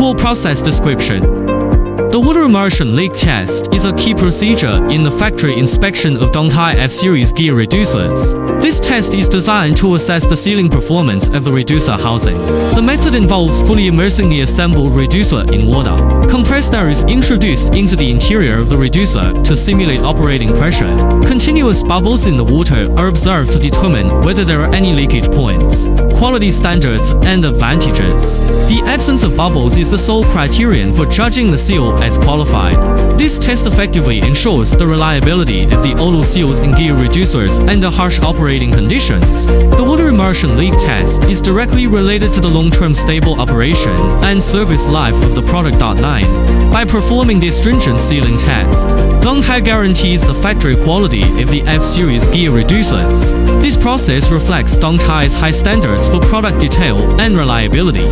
Full process description. The water immersion leak test is a key procedure in the factory inspection of DONGTAI F-series gear reducers. This test is designed to assess the sealing performance of the reducer housing. The method involves fully immersing the assembled reducer in water. Compressed air is introduced into the interior of the reducer to simulate operating pressure. Continuous bubbles in the water are observed to determine whether there are any leakage points. Quality standards and advantages. The absence of bubbles is the sole criterion for judging the seal as qualified. This test effectively ensures the reliability of the oil seals in gear reducers under harsh operating conditions. The water immersion leak test is directly related to the long-term stable operation and service life of the product. 9. By performing the stringent sealing test, DONGTAI guarantees the factory quality of the F-series gear reducers. This process reflects DONGTAI's high standards for product detail and reliability.